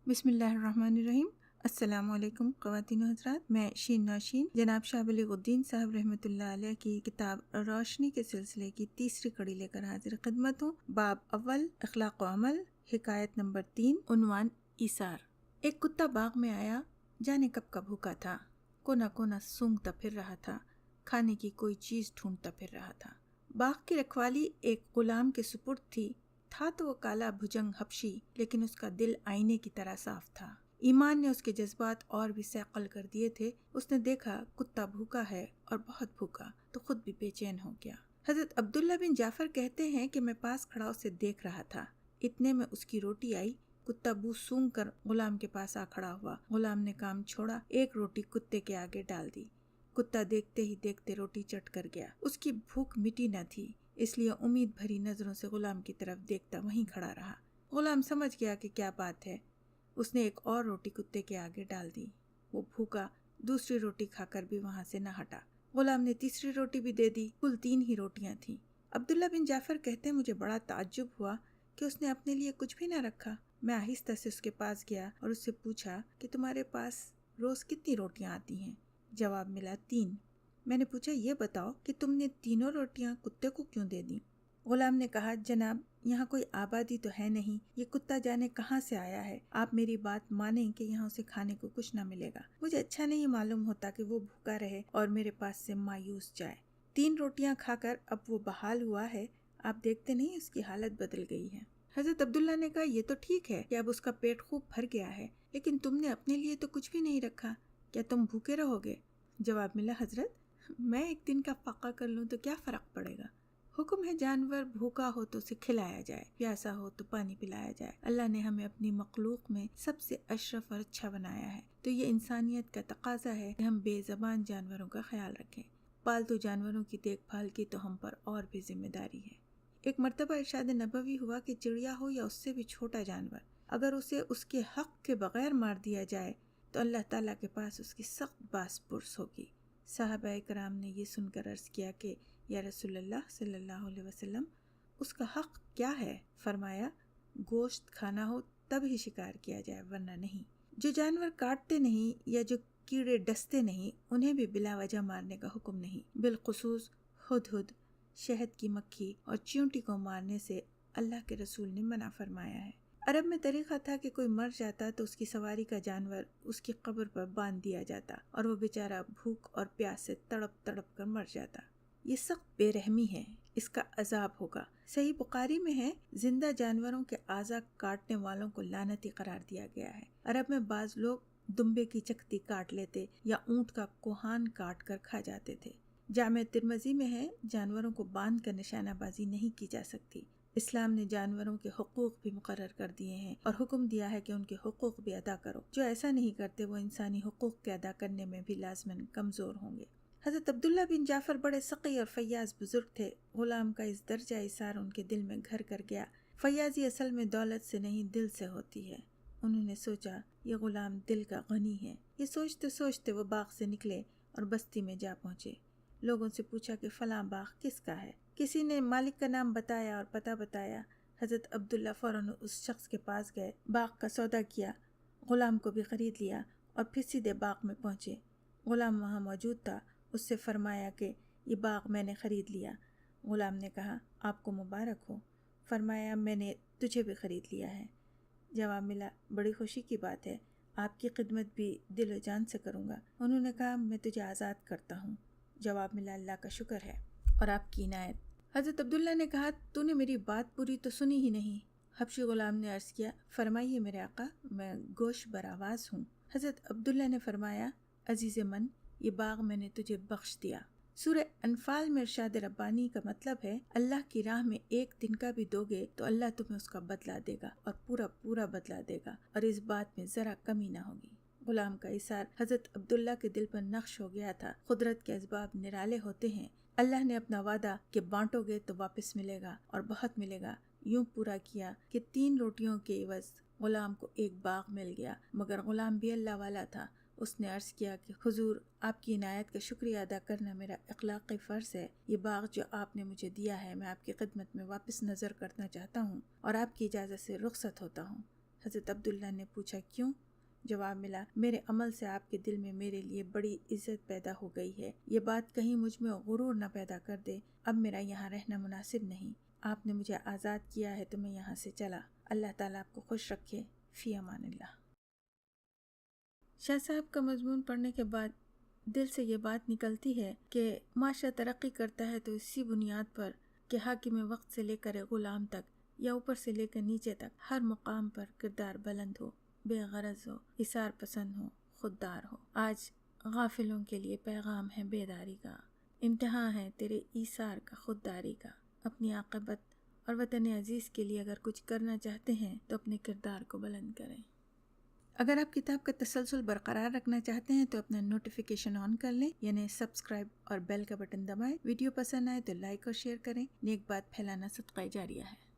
بسم اللہ الرحمن الرحیم۔ السلام علیکم خواتین و حضرات، میں شین ناشین جناب شاہ بلیغ الدین صاحب رحمۃ اللہ علیہ کی کتاب روشنی کے سلسلے کی تیسری کڑی لے کر حاضر خدمت ہوں۔ باب اول، اخلاق و عمل، حکایت نمبر 3، عنوان ایثار۔ ایک کتا باغ میں آیا، جانے کب کا بھوکا تھا، کونا کونا سونگتا پھر رہا تھا، کھانے کی کوئی چیز ڈھونڈتا پھر رہا تھا۔ باغ کی رکھوالی ایک غلام کے سپرد تھی۔ تھا تو وہ کالا بھجنگ حبشی، لیکن اس کا دل آئینے کی طرح صاف تھا۔ ایمان نے اس کے جذبات اور بھی صقل کر دیے تھے۔ اس نے دیکھا کتا بھوکا ہے اور بہت بھوکا، تو خود بھی بے چین ہو گیا۔ حضرت عبداللہ بن جعفر کہتے ہیں کہ میں پاس کھڑا اسے دیکھ رہا تھا، اتنے میں اس کی روٹی آئی۔ کتا بو سونگ کر غلام کے پاس آ کھڑا ہوا۔ غلام نے کام چھوڑا، ایک روٹی کتے کے آگے ڈال دی۔ کتا دیکھتے ہی دیکھتے روٹی چٹ کر گیا۔ اس کی بھوک مٹی نہ تھی، اس لیے امید بھری نظروں سے غلام کی طرف دیکھتا وہیں کھڑا رہا۔ غلام سمجھ گیا کہ کیا بات ہے۔ اس نے ایک اور روٹی کتے کے آگے ڈال دی۔ وہ بھوکا دوسری روٹی کھا کر بھی وہاں سے نہ ہٹا۔ غلام نے تیسری روٹی بھی دے دی۔ کل 3 ہی روٹیاں تھیں۔ عبداللہ بن جعفر کہتے ہیں مجھے بڑا تعجب ہوا کہ اس نے اپنے لیے کچھ بھی نہ رکھا۔ میں آہستہ سے اس کے پاس گیا اور اس سے پوچھا کہ تمہارے پاس روز کتنی روٹیاں آتی ہیں؟ جواب ملا 3۔ میں نے پوچھا یہ بتاؤ کہ تم نے تینوں روٹیاں کتے کو کیوں دے دیں؟ غلام نے کہا جناب، یہاں کوئی آبادی تو ہے نہیں، یہ کتا جانے کہاں سے آیا ہے۔ آپ میری بات مانیں کہ یہاں اسے کھانے کو کچھ نہ ملے گا۔ مجھے اچھا نہیں معلوم ہوتا کہ وہ بھوکا رہے اور میرے پاس سے مایوس جائے۔ 3 روٹیاں کھا کر اب وہ بحال ہوا ہے، آپ دیکھتے نہیں اس کی حالت بدل گئی ہے۔ حضرت عبداللہ نے کہا یہ تو ٹھیک ہے کہ اب اس کا پیٹ خوب بھر گیا ہے، لیکن تم نے اپنے لیے تو کچھ بھی نہیں رکھا، کیا تم بھوکے رہو گے؟ جواب ملا حضرت، میں ایک دن کا فاقہ کر لوں تو کیا فرق پڑے گا؟ حکم ہے جانور بھوکا ہو تو اسے کھلایا جائے، پیاسا ہو تو پانی پلایا جائے۔ اللہ نے ہمیں اپنی مخلوق میں سب سے اشرف اور اچھا بنایا ہے، تو یہ انسانیت کا تقاضا ہے کہ ہم بے زبان جانوروں کا خیال رکھیں۔ پالتو جانوروں کی دیکھ بھال کی تو ہم پر اور بھی ذمہ داری ہے۔ ایک مرتبہ ارشاد نبوی ہوا کہ چڑیا ہو یا اس سے بھی چھوٹا جانور، اگر اسے اس کے حق کے بغیر مار دیا جائے تو اللہ تعالیٰ کے پاس اس کی سخت باس پرس ہوگی۔ صحابہ کرام نے یہ سن کر عرض کیا کہ یا رسول اللہ صلی اللہ علیہ وسلم، اس کا حق کیا ہے؟ فرمایا گوشت کھانا ہو تب ہی شکار کیا جائے، ورنہ نہیں۔ جو جانور کاٹتے نہیں یا جو کیڑے ڈستے نہیں، انہیں بھی بلا وجہ مارنے کا حکم نہیں۔ بالخصوص ہدہد، شہد کی مکھی اور چیونٹی کو مارنے سے اللہ کے رسول نے منع فرمایا ہے۔ عرب میں طریقہ تھا کہ کوئی مر جاتا تو اس کی سواری کا جانور اس کی قبر پر باندھ دیا جاتا اور وہ بیچارہ بھوک اور پیاس سے تڑپ تڑپ کر مر جاتا۔ یہ سخت بے رحمی ہے، اس کا عذاب ہوگا۔ صحیح بخاری میں ہے زندہ جانوروں کے اعضاء کاٹنے والوں کو لعنتی قرار دیا گیا ہے۔ عرب میں بعض لوگ دمبے کی چکتی کاٹ لیتے یا اونٹ کا کوہان کاٹ کر کھا جاتے تھے۔ جامع ترمذی میں ہے جانوروں کو باندھ کر نشانہ بازی نہیں کی جا سکتی۔ اسلام نے جانوروں کے حقوق بھی مقرر کر دیے ہیں اور حکم دیا ہے کہ ان کے حقوق بھی ادا کرو۔ جو ایسا نہیں کرتے وہ انسانی حقوق کے ادا کرنے میں بھی لازماً کمزور ہوں گے۔ حضرت عبداللہ بن جعفر بڑے سقی اور فیاض بزرگ تھے۔ غلام کا اس درجہ ایثار ان کے دل میں گھر کر گیا۔ فیاضی اصل میں دولت سے نہیں دل سے ہوتی ہے۔ انہوں نے سوچا یہ غلام دل کا غنی ہے۔ یہ سوچتے سوچتے وہ باغ سے نکلے اور بستی میں جا پہنچے۔ لوگوں سے پوچھا کہ فلاں باغ کس کا ہے؟ کسی نے مالک کا نام بتایا اور پتہ بتایا۔ حضرت عبداللہ فوراً اس شخص کے پاس گئے، باغ کا سودا کیا، غلام کو بھی خرید لیا اور پھر سیدھے باغ میں پہنچے۔ غلام وہاں موجود تھا۔ اس سے فرمایا کہ یہ باغ میں نے خرید لیا۔ غلام نے کہا آپ کو مبارک ہو۔ فرمایا میں نے تجھے بھی خرید لیا ہے۔ جواب ملا بڑی خوشی کی بات ہے، آپ کی خدمت بھی دل و جان سے کروں گا۔ انہوں نے کہا میں تجھے آزاد کرتا ہوں۔ جواب ملا اللہ کا شکر ہے اور آپ کی عنایت۔ حضرت عبداللہ نے کہا تو نے میری بات پوری تو سنی ہی نہیں۔ حبشی غلام نے عرض کیا فرمائیے میرے آقا، میں گوش براواز ہوں۔ حضرت عبداللہ نے فرمایا عزیز من، یہ باغ میں نے تجھے بخش دیا۔ سورہ انفال میں ارشاد ربانی کا مطلب ہے اللہ کی راہ میں ایک دن کا بھی دو گے تو اللہ تمہیں اس کا بدلہ دے گا اور پورا پورا بدلہ دے گا، اور اس بات میں ذرا کمی نہ ہوگی۔ غلام کا ایثار حضرت عبداللہ کے دل پر نقش ہو گیا تھا۔ قدرت کے اسباب نرالے ہوتے ہیں۔ اللہ نے اپنا وعدہ کہ بانٹو گے تو واپس ملے گا اور بہت ملے گا یوں پورا کیا کہ 3 روٹیوں کے عوض غلام کو ایک باغ مل گیا۔ مگر غلام بھی اللہ والا تھا۔ اس نے عرض کیا کہ حضور آپ کی عنایت کا شکریہ ادا کرنا میرا اخلاقی فرض ہے۔ یہ باغ جو آپ نے مجھے دیا ہے میں آپ کی خدمت میں واپس نظر کرنا چاہتا ہوں اور آپ کی اجازت سے رخصت ہوتا ہوں۔ حضرت عبداللہ نے پوچھا کیوں؟ جواب ملا میرے عمل سے آپ کے دل میں میرے لیے بڑی عزت پیدا ہو گئی ہے، یہ بات کہیں مجھ میں غرور نہ پیدا کر دے، اب میرا یہاں رہنا مناسب نہیں، آپ نے مجھے آزاد کیا ہے تو میں یہاں سے چلا، اللہ تعالیٰ آپ کو خوش رکھے، فی امان اللہ۔ شاہ صاحب کا مضمون پڑھنے کے بعد دل سے یہ بات نکلتی ہے کہ معاشرہ ترقی کرتا ہے تو اسی بنیاد پر کہ حاکم وقت سے لے کر غلام تک یا اوپر سے لے کر نیچے تک ہر مقام پر کردار بلند ہو، بے غرض ہو، اثار پسند ہو، خوددار ہو۔ آج غافلوں کے لیے پیغام ہے بیداری کا، امتحان ہے تیرے ایثار کا، خودداری کا۔ اپنی عاقبت اور وطن عزیز کے لیے اگر کچھ کرنا چاہتے ہیں تو اپنے کردار کو بلند کریں۔ اگر آپ کتاب کا تسلسل برقرار رکھنا چاہتے ہیں تو اپنا نوٹیفیکیشن آن کر لیں، یعنی سبسکرائب اور بیل کا بٹن دبائیں۔ ویڈیو پسند آئے تو لائک اور شیئر کریں۔ نیک بات پھیلانا صدقہ جاریہ ہے۔